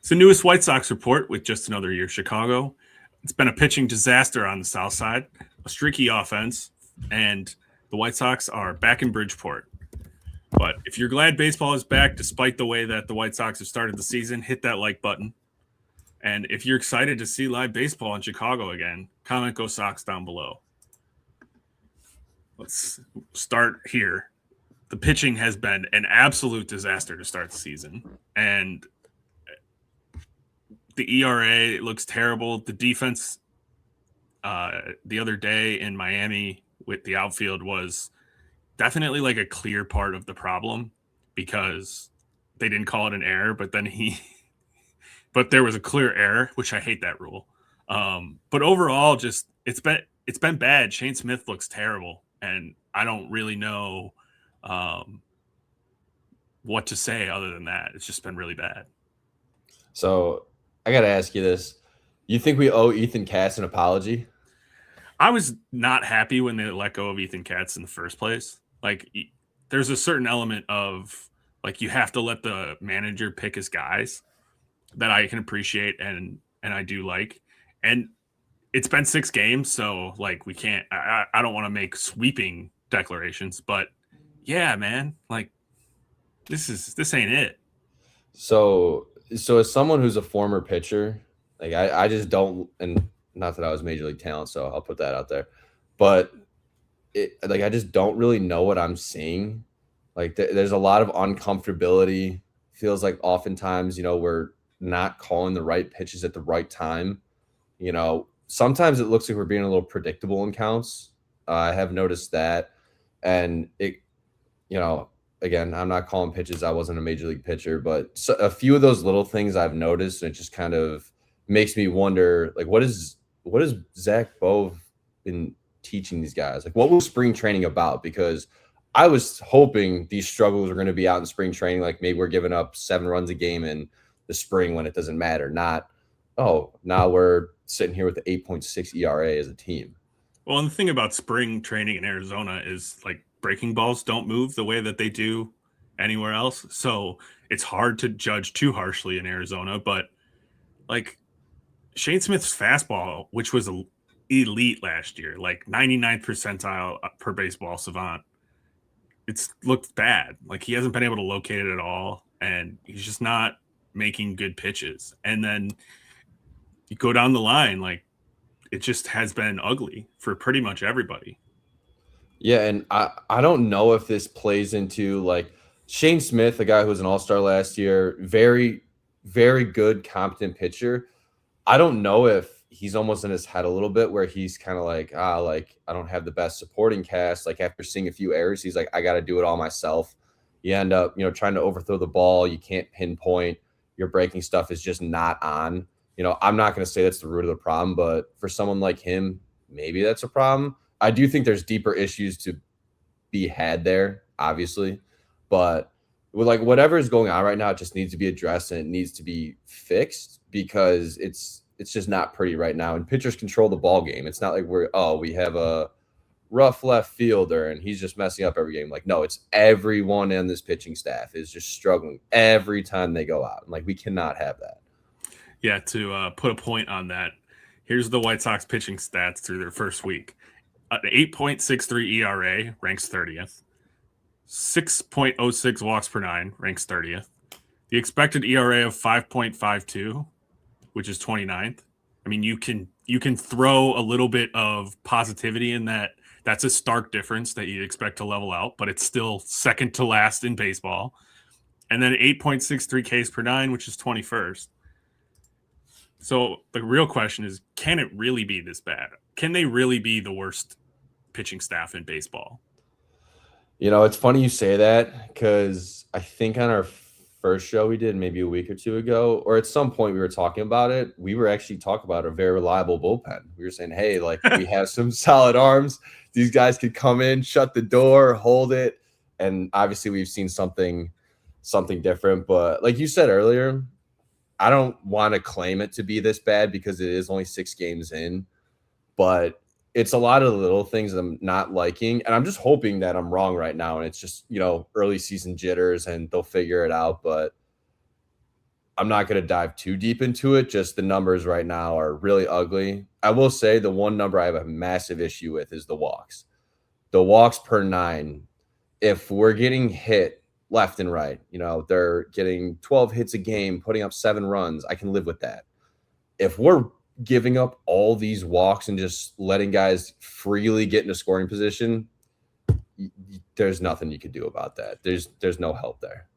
It's the newest White Sox report with just another year Chicago. It's been a pitching disaster on the south side, a streaky offense, and the White Sox are back in Bridgeport. But if you're glad baseball is back, despite the way that the White Sox have started the season, hit that like button. And if you're excited to see live baseball in Chicago again, comment Go Sox down below. Let's start here. The pitching has been an absolute disaster to start the season. And the ERA looks terrible. The defense the other day in Miami with the outfield was definitely like a clear part of the problem because they didn't call it an error, but there was a clear error, which I hate that rule. But overall, just it's been bad. Shane Smith looks terrible, and I don't really know what to say other than that. It's just been really bad. So I got to ask you this. You think we owe Ethan Katz an apology? I was not happy when they let go of Ethan Katz in the first place. Like, there's a certain element of, like, you have to let the manager pick his guys that I can appreciate and I do like. And it's been 6 games, so, like, we can't – I don't want to make sweeping declarations. But, yeah, man, like, this ain't it. So as someone who's a former pitcher, like I just don't, and not that I was major league talent, so I'll put that out there, but I just don't really know what I'm seeing. Like there's a lot of uncomfortability. Feels like oftentimes, we're not calling the right pitches at the right time. Sometimes it looks like we're being a little predictable in counts. I have noticed that, and it, again, I'm not calling pitches. I wasn't a major league pitcher, but a few of those little things I've noticed, and it just kind of makes me wonder, like, what is Zach Bove been teaching these guys? Like, what was spring training about? Because I was hoping these struggles were going to be out in spring training. Like maybe we're giving up 7 runs a game in the spring when it doesn't matter. Not, now we're sitting here with the 8.6 ERA as a team. Well, and the thing about spring training in Arizona is, like, breaking balls don't move the way that they do anywhere else. So it's hard to judge too harshly in Arizona. But, like, Shane Smith's fastball, which was elite last year, like 99th percentile per baseball savant, it's looked bad. Like, he hasn't been able to locate it at all, and he's just not making good pitches. And then you go down the line, like, it just has been ugly for pretty much everybody. Yeah, and I don't know if this plays into, like, Shane Smith, a guy who was an all-star last year, very, very good, competent pitcher. I don't know if he's almost in his head a little bit where he's kind of like, I don't have the best supporting cast. Like, after seeing a few errors, he's like, I got to do it all myself. You end up, trying to overthrow the ball. You can't pinpoint. Your breaking stuff is just not on. I'm not going to say that's the root of the problem, but for someone like him, maybe that's a problem. I do think there's deeper issues to be had there, obviously, but with, like, whatever is going on right now, it just needs to be addressed and it needs to be fixed because it's just not pretty right now. And pitchers control the ball game. It's not like we have a rough left fielder and he's just messing up every game. Like, no, it's everyone in this pitching staff is just struggling every time they go out. And, like, we cannot have that. Yeah, to put a point on that, here's the White Sox pitching stats through their first week. 8.63 ERA ranks 30th. 6.06 walks per 9 ranks 30th. The expected ERA of 5.52, which is 29th. I mean, you can throw a little bit of positivity in that. That's a stark difference that you'd expect to level out, but it's still second to last in baseball. And then 8.63 Ks per 9, which is 21st. So the real question is, can it really be this bad? Can they really be the worst pitching staff in baseball? It's funny you say that because I think on our first show we did maybe a week or 2 ago, or at some point we were talking about it. We were actually talking about a very reliable bullpen. We were saying, hey, like, we have some solid arms. These guys could come in, shut the door, hold it. And obviously we've seen something different. But like you said earlier, I don't want to claim it to be this bad because it is only 6 games in, but it's a lot of the little things that I'm not liking. And I'm just hoping that I'm wrong right now. And it's just, early season jitters and they'll figure it out. But I'm not going to dive too deep into it. Just the numbers right now are really ugly. I will say the one number I have a massive issue with is the walks. The walks per 9. If we're getting hit left and right, they're getting 12 hits a game, putting up 7 runs, I can live with that. If we're giving up all these walks and just letting guys freely get into scoring position, there's nothing you can do about that. There's no help there.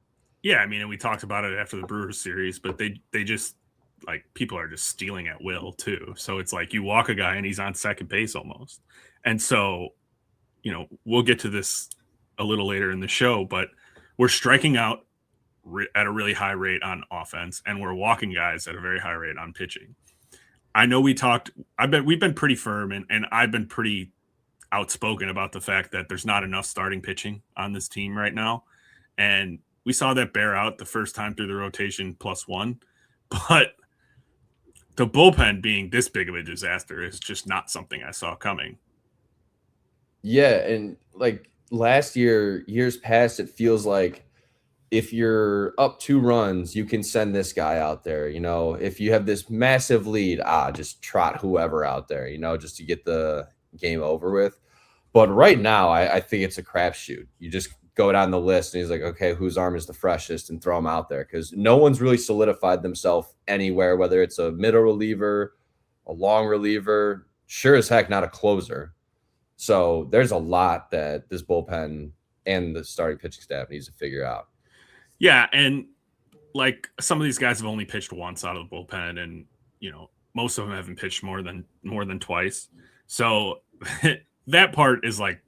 Yeah, I mean, and we talked about it after the Brewers series, but they just like people are just stealing at will too. So it's like you walk a guy and he's on second base almost. And so, we'll get to this a little later in the show, but we're striking out at a really high rate on offense, and we're walking guys at a very high rate on pitching. I know we've been pretty firm, and I've been pretty outspoken about the fact that there's not enough starting pitching on this team right now. And we saw that bear out the first time through the rotation +1, but the bullpen being this big of a disaster is just not something I saw coming. Yeah, and like last year, years past, it feels like if you're up 2 runs, you can send this guy out there. If you have this massive lead, just trot whoever out there, just to get the game over with. But right now, I think it's a crapshoot. You just go down the list and he's like, okay, whose arm is the freshest, and throw them out there, because no one's really solidified themselves anywhere, whether it's a middle reliever, a long reliever, sure as heck not a closer. So there's a lot that this bullpen and the starting pitching staff needs to figure out. Yeah, and like some of these guys have only pitched once out of the bullpen, and most of them haven't pitched more than twice. So that part is like,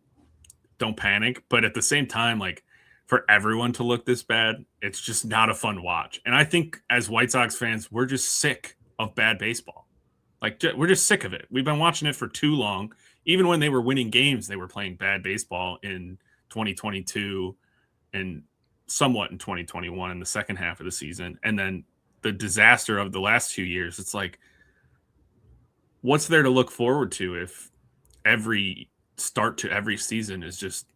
don't panic. But at the same time, like for everyone to look this bad, it's just not a fun watch. And I think as White Sox fans, we're just sick of bad baseball. Like we're just sick of it. We've been watching it for too long. Even when they were winning games, they were playing bad baseball in 2022 and somewhat in 2021 in the second half of the season. And then the disaster of the last 2 years, it's like, what's there to look forward to if every start to every season is just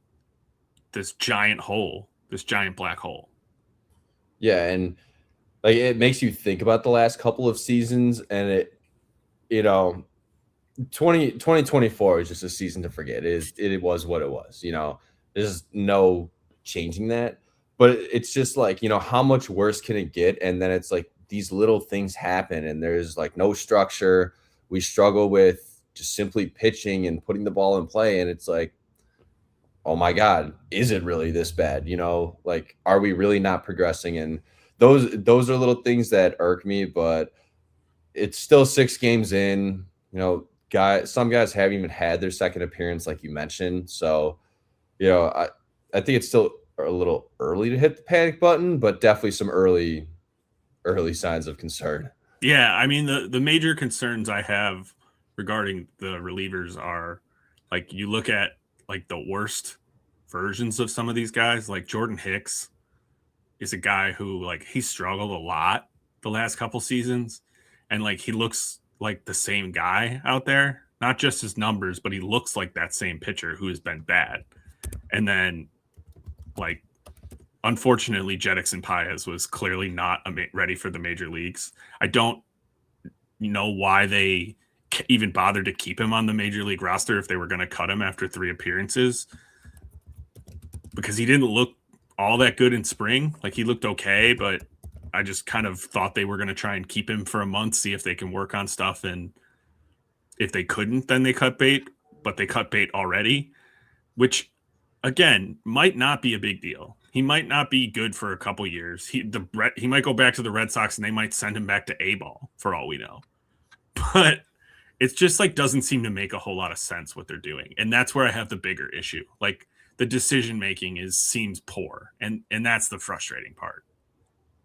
this giant hole, this giant black hole? Yeah, and like it makes you think about the last couple of seasons, and 2024 is just a season to forget. It was what it was. There's no changing that. But it's just like, how much worse can it get? And then it's like these little things happen and there's like no structure. We struggle with just simply pitching and putting the ball in play. And it's like, oh my God, is it really this bad? Like, are we really not progressing? And those are little things that irk me, but it's still 6 games in. Some guys haven't even had their second appearance, like you mentioned. So, I think it's still a little early to hit the panic button, but definitely some early signs of concern. Yeah, I mean the major concerns I have regarding the relievers are like you look at like the worst versions of some of these guys. Like Jordan Hicks is a guy who like he struggled a lot the last couple seasons, and like he looks like the same guy out there, not just his numbers, but he looks like that same pitcher who has been bad. And then like unfortunately Jetix Paez was clearly not ready for the major leagues. I don't know why they even bothered to keep him on the major league roster if they were going to cut him after 3 appearances, because he didn't look all that good in spring. Like he looked okay, but I just kind of thought they were going to try and keep him for a month, see if they can work on stuff. And if they couldn't, then they cut bait, but they cut bait already, which again, might not be a big deal. He might not be good for a couple years. He might go back to the Red Sox and they might send him back to A-ball for all we know. But it's just like doesn't seem to make a whole lot of sense what they're doing. And that's where I have the bigger issue. Like the decision making seems poor. And that's the frustrating part.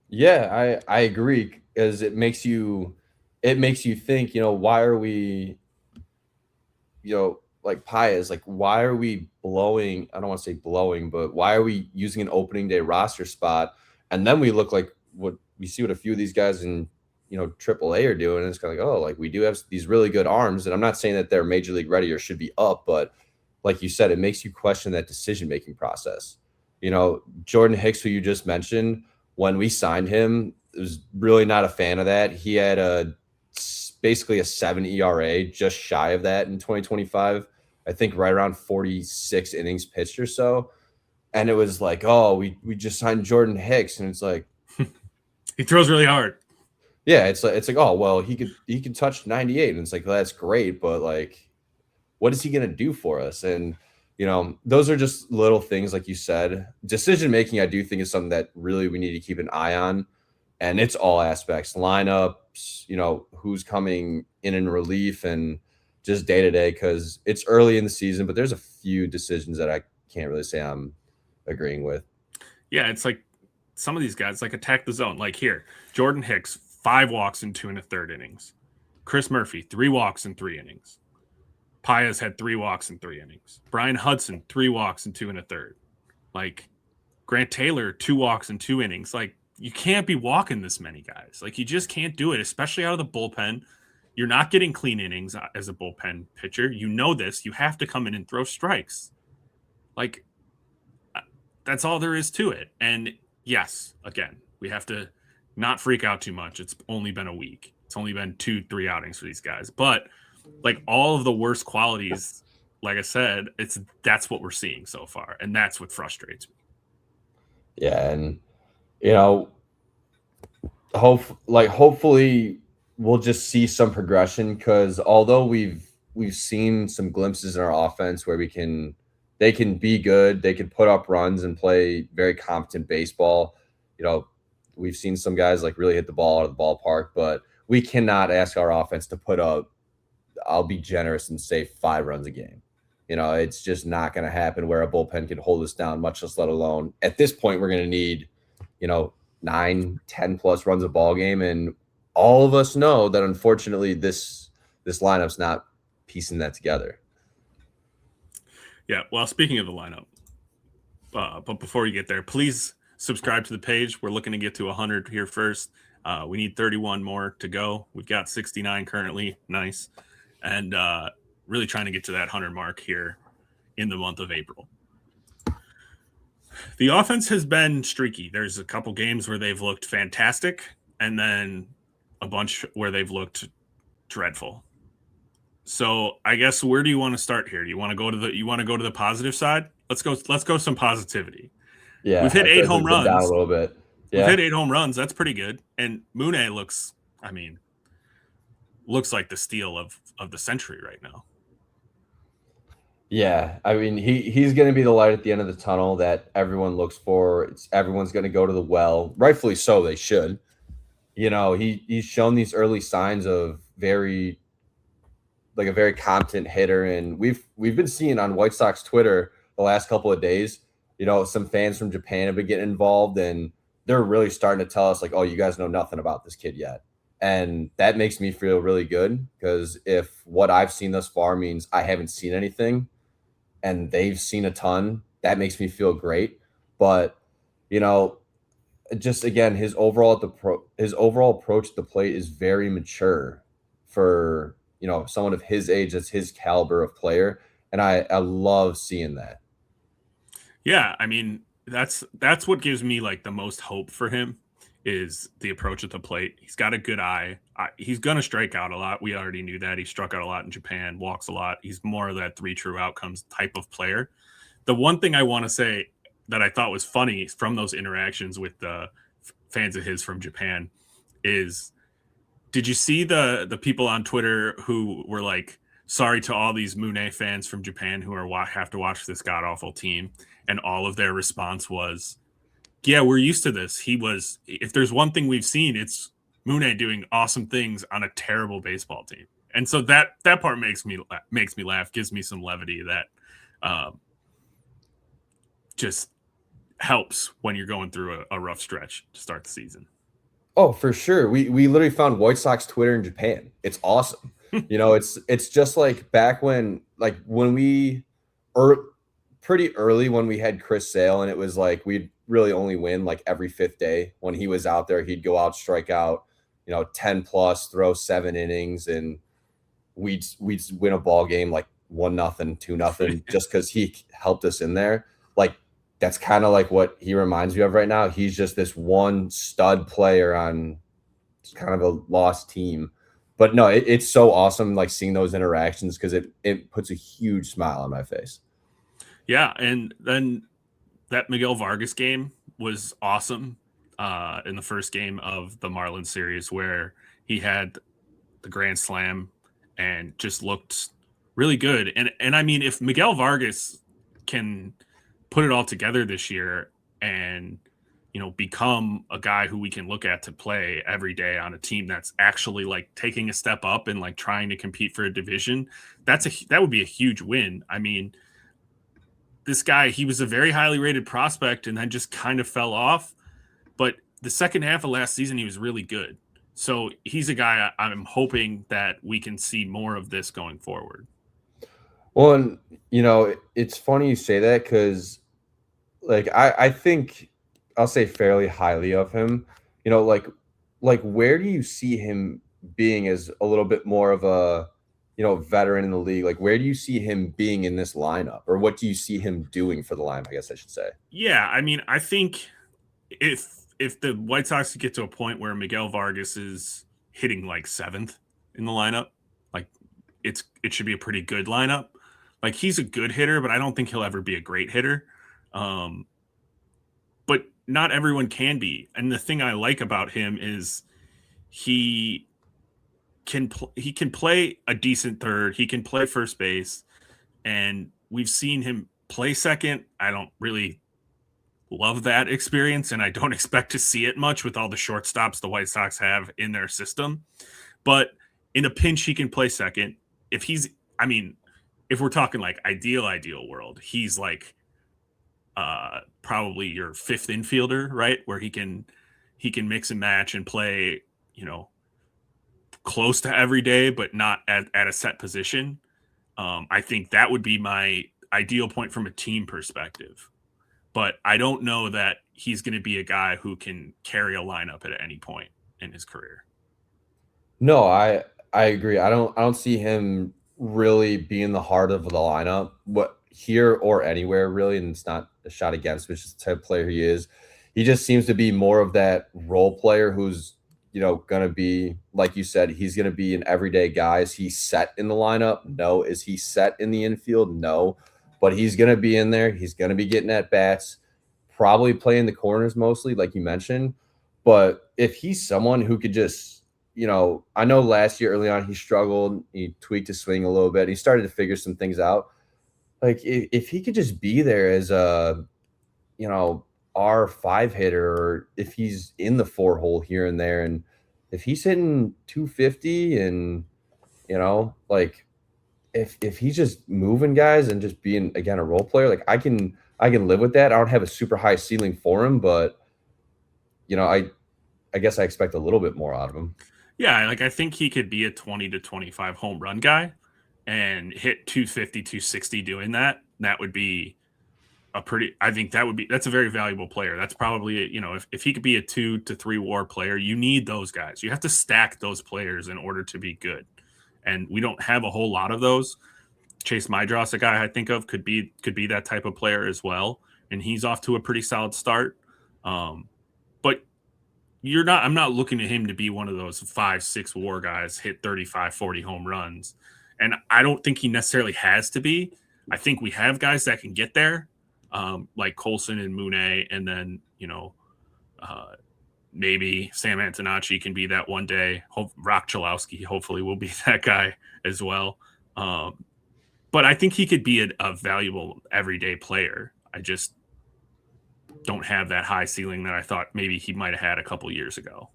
Yeah, I agree, because it makes you think, why are we, like Paez, like why are we blowing? I don't want to say blowing, but why are we using an opening day roster spot? And then we look like what we see what a few of these guys in AAA are doing. And it's kind of like, oh, like we do have these really good arms. And I'm not saying that they're major league ready or should be up, but like you said, it makes you question that decision making process. Jordan Hicks, who you just mentioned, when we signed him, was really not a fan of that. He had basically a 7 ERA, just shy of that in 2025. I think right around 46 innings pitched or so. And it was like, oh, we just signed Jordan Hicks, and it's like, he throws really hard. yeah, it's like, oh well, he could touch 98, and it's like, well, that's great, but like, what is he gonna do for us? And those are just little things, like you said. Decision making, I do think, is something that really we need to keep an eye on, and it's all aspects, lineups, who's coming in relief, and just day to day, because it's early in the season. But there's a few decisions that I can't really say I'm agreeing with. Yeah, it's like some of these guys like attack the zone. Like here, Jordan Hicks, 5 walks in 2 1/3 innings. Chris Murphy, 3 walks in 3 innings. Paez had 3 walks in 3 innings. Brian Hudson, 3 walks in 2 1/3. Like Grant Taylor, 2 walks in 2 innings. Like you can't be walking this many guys. Like you just can't do it, especially out of the bullpen. You're not getting clean innings as a bullpen pitcher. You know this. You have to come in and throw strikes. Like that's all there is to it. And yes, again, we have to not freak out too much. It's only been a week. It's only been 2-3 outings for these guys. But like all of the worst qualities, like I said, that's what we're seeing so far. And that's what frustrates me. Yeah, and hopefully we'll just see some progression, because although we've seen some glimpses in our offense where they can be good, they can put up runs and play very competent baseball. We've seen some guys like really hit the ball out of the ballpark, but we cannot ask our offense to put up, I'll be generous and say, 5 runs a game. It's just not going to happen where a bullpen can hold us down, much less let alone at this point, we're going to need, 9, 10 plus runs a ball game. And all of us know that unfortunately this lineup's not piecing that together. Yeah. Well, speaking of the lineup, but before you get there, please subscribe to the page. We're looking to get to 100 here first. We need 31 more to go. We've got 69 currently. Nice. And really trying to get to that 100 mark here in the month of April. The offense has been streaky. There's a couple games where they've looked fantastic, and then a bunch where they've looked dreadful. So I guess, where do you want to start here? Do you want to go to the positive side? Let's go some positivity. Yeah, we've hit 8 home runs. Down a little bit. Yeah. We've hit 8 home runs. That's pretty good. And Mooney looks like the steal of the century right now. Yeah, I mean, he's going to be the light at the end of the tunnel that everyone looks for. Everyone's going to go to the well, rightfully so. They should. He's shown these early signs of a very competent hitter, and we've been seeing on White Sox Twitter the last couple of days. Some fans from Japan have been getting involved, and they're really starting to tell us like, oh, you guys know nothing about this kid yet. And that makes me feel really good, because if what I've seen thus far means I haven't seen anything and they've seen a ton, that makes me feel great. But, just again, his overall approach to the plate is very mature for, someone of his age, that's his caliber of player. And I love seeing that. Yeah. I mean, that's what gives me like the most hope for him, is the approach at the plate. He's got a good eye. He's going to strike out a lot. We already knew that. He struck out a lot in Japan, walks a lot. He's more of that 3 true outcomes type of player. The one thing I want to say that I thought was funny from those interactions with the fans of his from Japan is, did you see the people on Twitter who were like, sorry to all these Mooney fans from Japan who have to watch this god-awful team? And all of their response was, yeah, we're used to this. If there's one thing we've seen, it's Mooney doing awesome things on a terrible baseball team. And so that part makes me laugh, gives me some levity that just helps when you're going through a rough stretch to start the season. Oh, for sure. We literally found White Sox Twitter in Japan. It's awesome. It's just like back when we pretty early when we had Chris Sale, and it was like we'd really only win like every 5th day. When he was out there, he'd go out, strike out, 10 plus, throw 7 innings, and we'd win a ball game like 1-0, 2-0, just because he helped us in there. Like that's kind of like what he reminds me of right now. He's just this one stud player on kind of a lost team. But no, it's so awesome like seeing those interactions because it puts a huge smile on my face. Yeah, and then that Miguel Vargas game was awesome in the first game of the Marlins series where he had the grand slam and just looked really good. And I mean, if Miguel Vargas can put it all together this year and become a guy who we can look at to play every day on a team that's actually like taking a step up and like trying to compete for a division, that would be a huge win. I mean, this guy, he was a very highly rated prospect and then just kind of fell off. But the second half of last season, he was really good. So he's a guy I'm hoping that we can see more of this going forward. Well, and it's funny you say that because like I think I'll say fairly highly of him. Like where do you see him being as a little bit more of a veteran in the league? Like where do you see him being in this lineup, or what do you see him doing for the lineup? I guess I should say. Yeah, I mean, I think if the White Sox get to a point where Miguel Vargas is hitting like seventh in the lineup, like it should be a pretty good lineup. Like he's a good hitter, but I don't think he'll ever be a great hitter. But not everyone can be. And the thing I like about him is he he can play a decent third. He can play first base, and we've seen him play second. I don't really love that experience, and I don't expect to see it much with all the shortstops the White Sox have in their system. But in a pinch, he can play second. I mean, if we're talking like ideal world, he's like probably your fifth infielder, right? Where he can mix and match and play, close to every day, but not at a set position. I think that would be my ideal point from a team perspective. But I don't know that he's going to be a guy who can carry a lineup at any point in his career. No, I agree. I don't see him really being the heart of the lineup, what here or anywhere really, and it's not a shot against him, it's just the type of player he is. He just seems to be more of that role player who's gonna be, like you said, he's gonna be an everyday guy. Is he set in the lineup? No. Is he set in the infield? No. But he's gonna be in there. He's gonna be getting at bats, probably playing the corners mostly, like you mentioned. But if he's someone who could just I know last year early on he struggled. He tweaked his swing a little bit. He started to figure some things out. Like if he could just be there as a, R5 hitter, or if he's in the four hole here and there, and if he's hitting 250 and like if he's just moving guys and just being again a role player, like I can live with that. I don't have a super high ceiling for him, but I guess I expect a little bit more out of him. Yeah, like I think he could be a 20 to 25 home run guy and hit 250, 260 doing that. That would be that's a very valuable player. That's probably, if he could be a 2 to 3 WAR player, you need those guys. You have to stack those players in order to be good. And we don't have a whole lot of those. Chase Mydros, a guy I think of, could be that type of player as well. And he's off to a pretty solid start. But I'm not looking at him to be one of those 5-6 WAR guys, hit 35, 40 home runs. And I don't think he necessarily has to be. I think we have guys that can get there, like Colson and Mooney, and then, maybe Sam Antonacci can be that one day. Rock Chalowski hopefully will be that guy as well. But I think he could be a valuable everyday player. I just don't have that high ceiling that I thought maybe he might have had a couple years ago.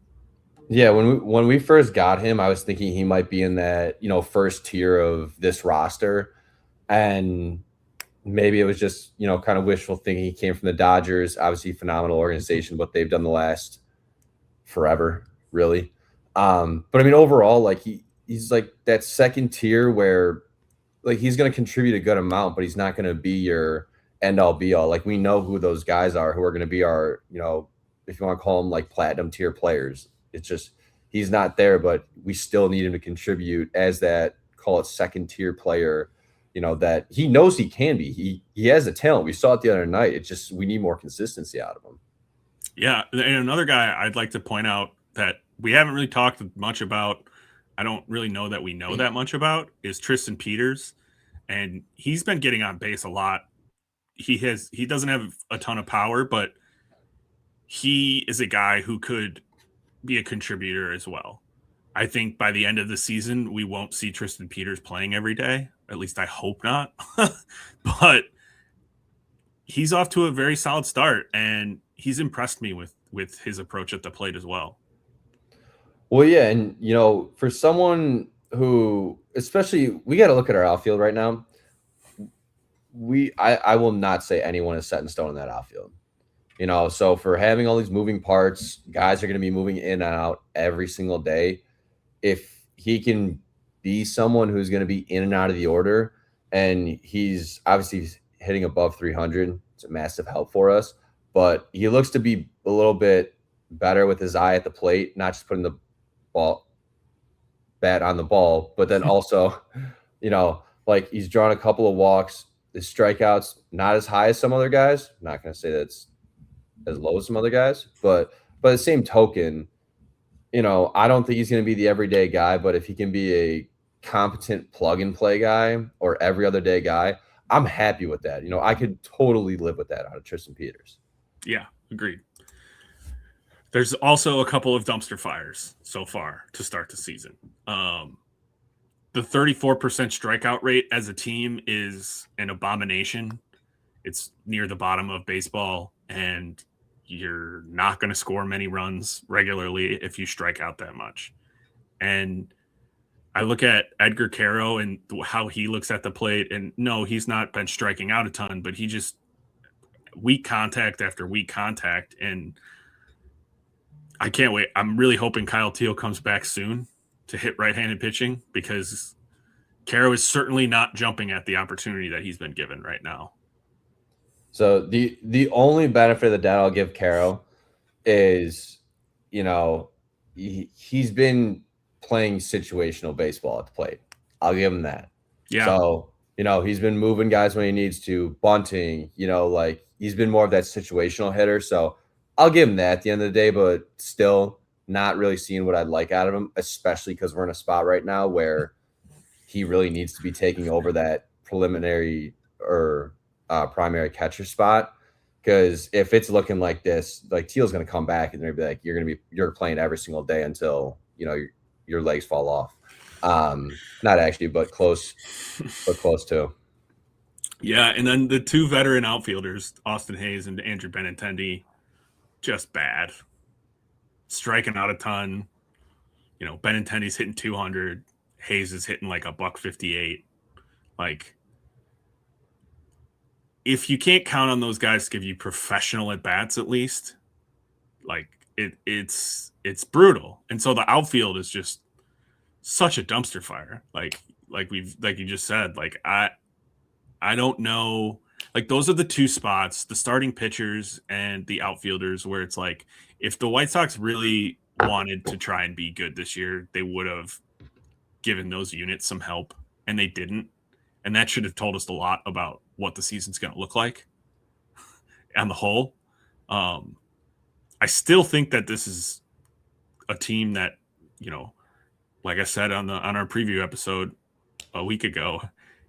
Yeah, when we first got him, I was thinking he might be in that, first tier of this roster. And maybe it was just, kind of wishful thinking. He came from the Dodgers, obviously phenomenal organization, what they've done the last forever, really. But I mean, overall, like he's like that second tier where like he's going to contribute a good amount, but he's not going to be your end all be all. Like we know who those guys are who are going to be our, if you want to call them like platinum tier players. It's just he's not there, but we still need him to contribute as that, call it second tier player that he knows he can be. He has a talent. We saw it the other night. It's just we need more consistency out of him. Yeah, and another guy I'd like to point out that we haven't really talked much about, I don't really know that we know that much about, is Tristan Peters, and he's been getting on base a lot. He doesn't have a ton of power, but he is a guy who could be a contributor as well. I think by the end of the season, we won't see Tristan Peters playing every day. At least I hope not. But he's off to a very solid start, and he's impressed me with his approach at the plate as well. Well, yeah, and for someone who, especially, we got to look at our outfield right now. I will not say anyone is set in stone in that outfield. So for having all these moving parts, guys are going to be moving in and out every single day. If he can be someone who's going to be in and out of the order, and he's obviously hitting above 300, it's a massive help for us. But he looks to be a little bit better with his eye at the plate, not just putting the bat on the ball, but then also, like he's drawn a couple of walks. His strikeouts not as high as some other guys. I'm not going to say that's as low as some other guys, but by the same token, I don't think he's going to be the everyday guy, but if he can be a competent plug and play guy or every other day guy, I'm happy with that. I could totally live with that out of Tristan Peters. Yeah, agreed. There's also a couple of dumpster fires so far to start the season. The 34% strikeout rate as a team is an abomination. It's near the bottom of baseball, and you're not going to score many runs regularly if you strike out that much. And I look at Edgar Caro and how he looks at the plate, and no, he's not been striking out a ton, but he just weak contact after weak contact, and I can't wait. I'm really hoping Kyle Teal comes back soon to hit right-handed pitching, because Caro is certainly not jumping at the opportunity that he's been given right now. So the only benefit of the doubt I'll give Caro is, he's been playing situational baseball at the plate. I'll give him that. Yeah. So, he's been moving guys when he needs to, bunting, like he's been more of that situational hitter. So I'll give him that at the end of the day, but still not really seeing what I'd like out of him, especially because we're in a spot right now where he really needs to be taking over that preliminary or primary catcher spot. Because if it's looking like this, like Teal's going to come back and they're going to be like, you're playing every single day until, your legs fall off. Not actually, but close to. Yeah, and then the two veteran outfielders, Austin Hayes and Andrew Benintendi, just bad. Striking out a ton. Benintendi's hitting 200. Hayes is hitting like $158. Like, if you can't count on those guys to give you professional at bats, at least, like it's brutal. And so the outfield is just such a dumpster fire. Like you just said, like I don't know. Like, those are the two spots, the starting pitchers and the outfielders, where it's like, if the White Sox really wanted to try and be good this year, they would have given those units some help, and they didn't. And that should have told us a lot about what the season's going to look like on the whole. I still think that this is a team that, like I said on our preview episode a week ago,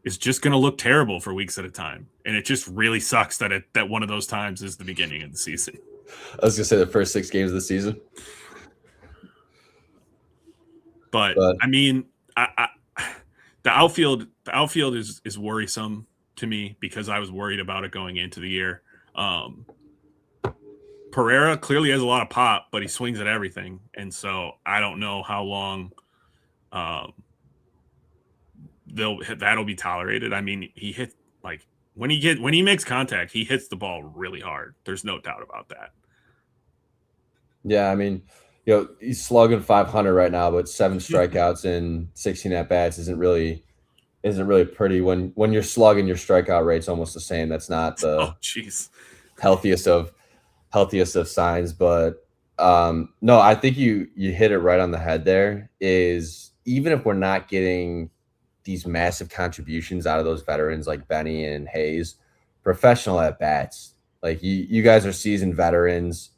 is just going to look terrible for weeks at a time. And it just really sucks that one of those times is the beginning of the season. I was going to say the first 6 games of the season. But I mean, the outfield is worrisome to me, because I was worried about it going into the year. Pereira clearly has a lot of pop, but he swings at everything. And so I don't know how long that'll be tolerated. I mean, he hit, like, when he makes contact, he hits the ball really hard. There's no doubt about that. Yeah, I mean, he's slugging 500 right now, but 7 strikeouts and 16 at bats isn't really pretty. When you're slugging, your strikeout rate's almost the same. That's not the healthiest of signs. But no, I think you hit it right on the head. There is, even if we're not getting these massive contributions out of those veterans like Benny and Hayes, professional at bats. Like you guys are seasoned veterans.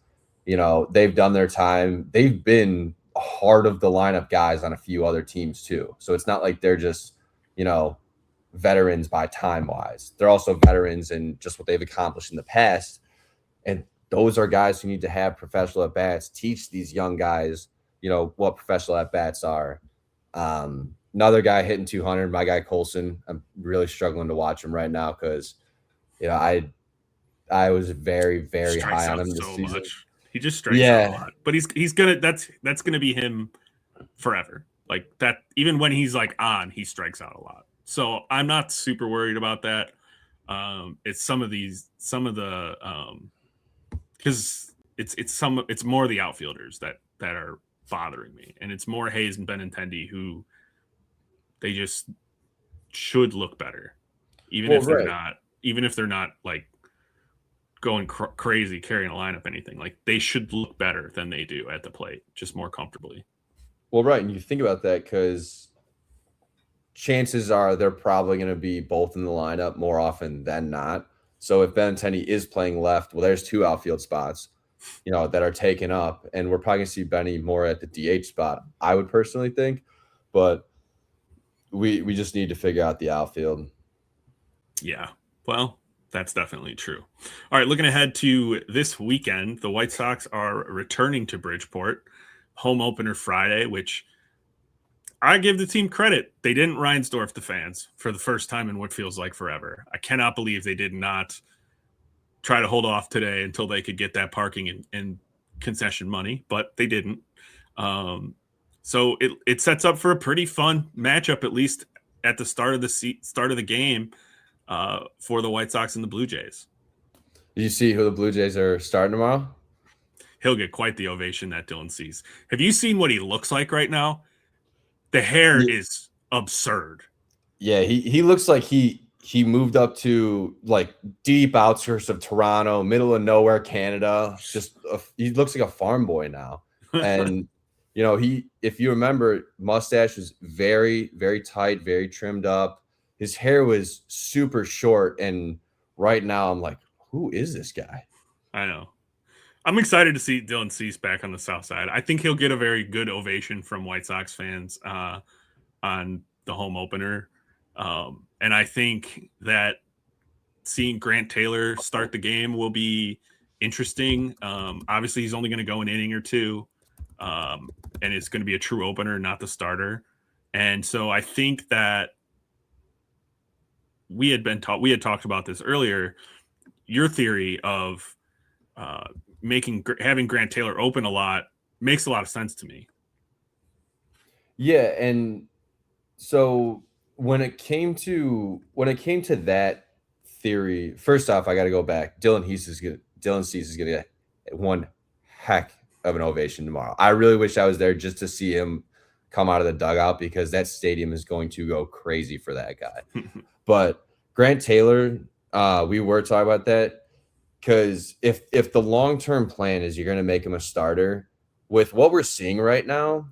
They've done their time. They've been heart of the lineup guys on a few other teams too. So it's not like they're just, veterans by time wise. They're also veterans in just what they've accomplished in the past. And those are guys who need to have professional at bats, teach these young guys, what professional at bats are. Another guy hitting 200, my guy Colson. I'm really struggling to watch him right now because, I was very, very high on him this season. Much. He just strikes out a lot. But he's gonna that's gonna be him forever. Like that, even when he's like on, he strikes out a lot. So I'm not super worried about that. It's some of the because it's more the outfielders that are bothering me, and it's more Hayes and Benintendi who they just should look better, even if they're not like going crazy carrying a lineup anything. Like they should look better than they do at the plate, just more comfortably. Well, right, and you think about that because chances are they're probably going to be both in the lineup more often than not. So if Benintendi is playing left, well, there's two outfield spots, that are taken up, and we're probably going to see Benny more at the DH spot, I would personally think. But we just need to figure out the outfield. Yeah, well, that's definitely true. All right, looking ahead to this weekend, the White Sox are returning to Bridgeport. Home opener Friday, which I give the team credit. They didn't Reinsdorf the fans for the first time in what feels like forever. I cannot believe they did not try to hold off today until they could get that parking and concession money, but they didn't. So it sets up for a pretty fun matchup, at least at the start of the game, for the White Sox and the Blue Jays. Did you see who the Blue Jays are starting tomorrow? He'll get quite the ovation that Dylan sees. Have you seen what he looks like right now? The hair is absurd. Yeah, he looks like he moved up to like deep outskirts of Toronto, middle of nowhere, Canada. He looks like a farm boy now. And if you remember, mustache was very, very tight, very trimmed up. His hair was super short, and right now I'm like, who is this guy? I know. I'm excited to see Dylan Cease back on the South Side. I think he'll get a very good ovation from White Sox fans on the home opener. And I think that seeing Grant Taylor start the game will be interesting. Obviously, he's only going to go an inning or two, and it's going to be a true opener, not the starter. And so I think that we had talked about this earlier. Your theory of having Grant Taylor open a lot makes a lot of sense to me. Yeah, and so when it came to that theory, first off, I got to go back. Dylan Cease is going to get one heck of an ovation tomorrow. I really wish I was there just to see him come out of the dugout because that stadium is going to go crazy for that guy. But Grant Taylor, we were talking about that because if the long-term plan is you're going to make him a starter, with what we're seeing right now,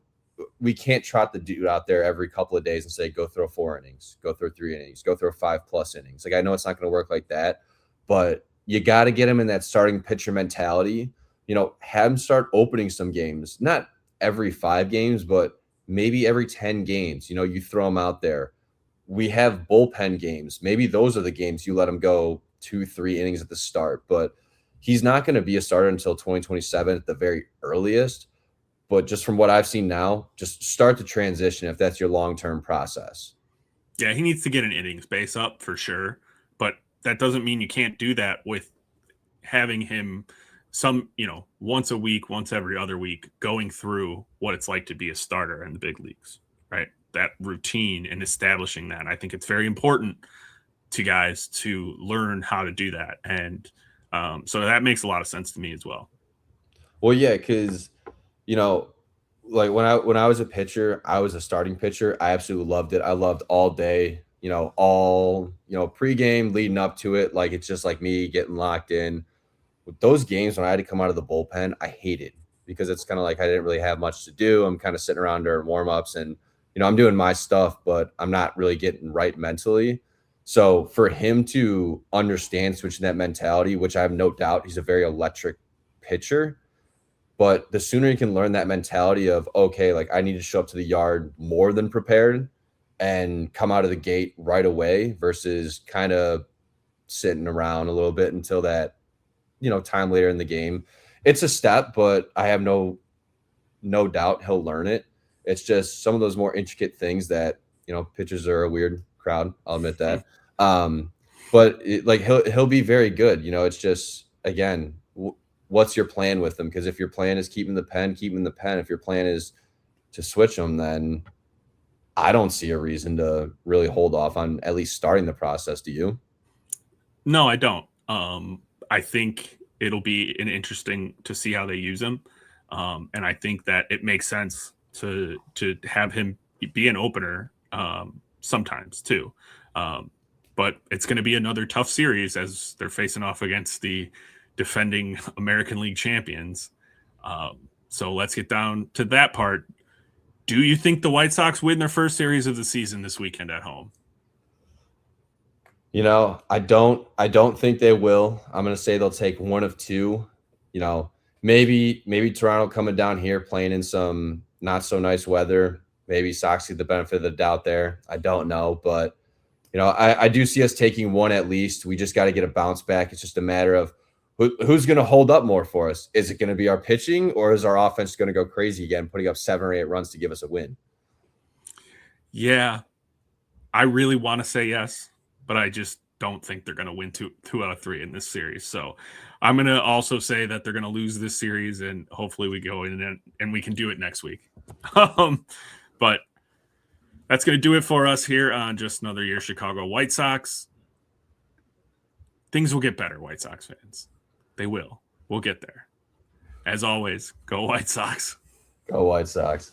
we can't trot the dude out there every couple of days and say, go throw 4 innings, go throw 3 innings, go throw 5+ innings. Like, I know it's not going to work like that, but you got to get him in that starting pitcher mentality, have him start opening some games, not every 5 games, but maybe every 10 games, you throw him out there. We have bullpen games. Maybe those are the games you let him go 2-3 innings at the start, but he's not going to be a starter until 2027 at the very earliest. But just from what I've seen now, just start the transition if that's your long-term process. Yeah, he needs to get an innings base up for sure. But that doesn't mean you can't do that with having him once a week, once every other week, going through what it's like to be a starter in the big leagues, right? That routine and establishing that. I think it's very important to guys to learn how to do that. And so that makes a lot of sense to me as well. Well, yeah, because like when I was a pitcher, I was a starting pitcher. I absolutely loved it. I loved all day, pregame leading up to it. Like, it's just like me getting locked in. With those games when I had to come out of the bullpen, I hated because it's kind of like I didn't really have much to do. I'm kind of sitting around during warm-ups and, I'm doing my stuff, but I'm not really getting right mentally. So for him to understand switching that mentality, which I have no doubt he's a very electric pitcher, but the sooner he can learn that mentality of, okay, like I need to show up to the yard more than prepared and come out of the gate right away versus kind of sitting around a little bit until that, time later in the game. It's a step, but I have no doubt he'll learn it. It's just some of those more intricate things that, pitchers are a weird crowd. I'll admit that. But like he'll be very good. It's just, again, what's your plan with them? Because if your plan is keep him in the pen. If your plan is to switch them, then I don't see a reason to really hold off on at least starting the process. Do you? No, I don't. I think it'll be an interesting to see how they use him. And I think that it makes sense to have him be an opener sometimes too. But it's going to be another tough series as they're facing off against the defending American League champions. So let's get down to that part. Do you think the White Sox win their first series of the season this weekend at home? I don't think they will. I'm going to say they'll take one of two. Maybe Toronto coming down here playing in some not so nice weather. Maybe Sox get the benefit of the doubt there. I don't know, but I do see us taking one at least. We just got to get a bounce back. It's just a matter of who's going to hold up more for us. Is it going to be our pitching, or is our offense going to go crazy again, putting up 7 or 8 runs to give us a win? Yeah, I really want to say yes, but I just don't think they're going to win two out of 3 in this series. So I'm going to also say that they're going to lose this series, and hopefully we go in and we can do it next week. But that's going to do it for us here on Just Another Year Chicago White Sox. Things will get better, White Sox fans. They will. We'll get there. As always, go White Sox. Go White Sox.